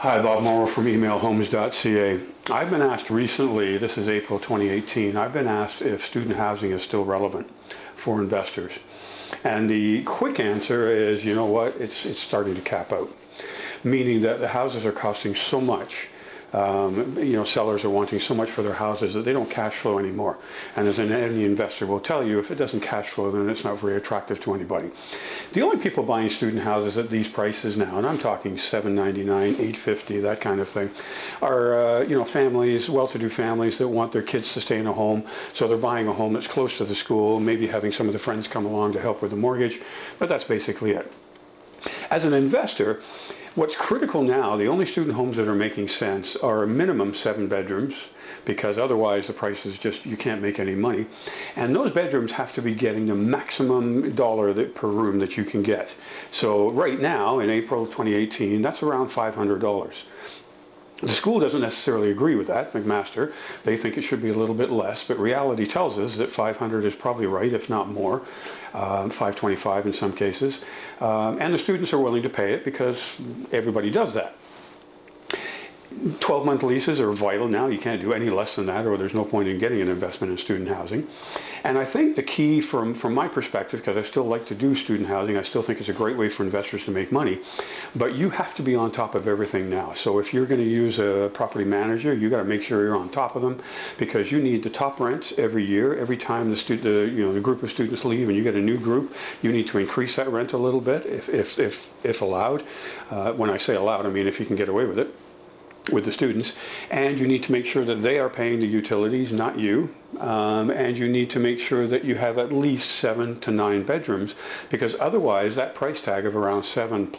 Hi, Bob Morrow from emailhomes.ca. I've been asked recently, this is April 2018, I've been asked if student housing is still relevant for investors. And the quick answer is, you know what, it's starting to cap out. Meaning that the houses are costing so much, sellers are wanting so much for their houses that they don't cash flow anymore. And as any investor will tell you, if it doesn't cash flow, then it's not very attractive to anybody. The only people buying student houses at these prices now, and I'm talking $799, $850, that kind of thing, are families, well-to-do families that want their kids to stay in a home. So they're buying a home that's close to the school, maybe having some of the friends come along to help with the mortgage, but that's basically it. As an investor, what's critical now, the only student homes that are making sense are a minimum 7 bedrooms, because otherwise the price is just, you can't make any money. And those bedrooms have to be getting the maximum dollar per room that you can get. So right now, in April 2018, that's around $500. The school doesn't necessarily agree with that, McMaster. They think it should be a little bit less, but reality tells us that 500 is probably right, if not more, 525 in some cases. And the students are willing to pay it because everybody does that. 12-month leases are vital now. You can't do any less than that, or there's no point in getting an investment in student housing. And I think the key from my perspective, because I still like to do student housing, I still think it's a great way for investors to make money, but you have to be on top of everything now. So if you're going to use a property manager, you got to make sure you're on top of them, because you need the top rents every year. Every time the group of students leave and you get a new group, you need to increase that rent a little bit if allowed. When I say allowed, I mean if you can get away with it with the students. And you need to make sure that they are paying the utilities, not you. And you need to make sure that you have at least 7 to 9 bedrooms, because otherwise that price tag of around 700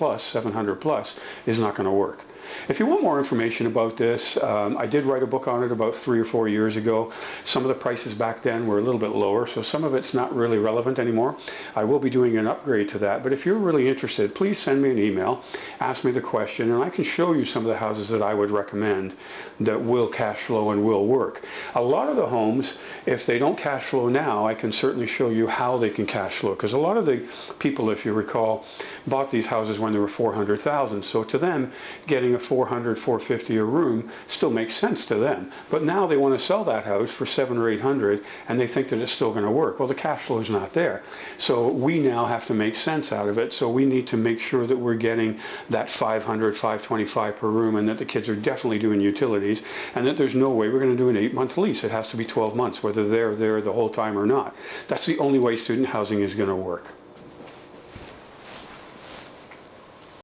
plus is not going to work. If you want more information about this, I did write a book on it about 3 or 4 years ago. Some of the prices back then were a little bit lower, so some of it's not really relevant anymore. I will be doing an upgrade to that, but if you're really interested, please send me an email, ask me the question, and I can show you some of the houses that I would recommend that will cash flow and will work. A lot of the homes, if they don't cash flow now, I can certainly show you how they can cash flow, because a lot of the people, if you recall, bought these houses when they were $400,000, so to them, getting a $400, $450 a room still makes sense to them. But now they want to sell that house for $700 or $800, and they think that it's still going to work. Well, the cash flow is not there. So we now have to make sense out of it. So we need to make sure that we're getting that $500, $525 per room, and that the kids are definitely doing utilities, and that there's no way we're going to do an 8-month lease. It has to be 12 months, whether they're there the whole time or not. That's the only way student housing is going to work.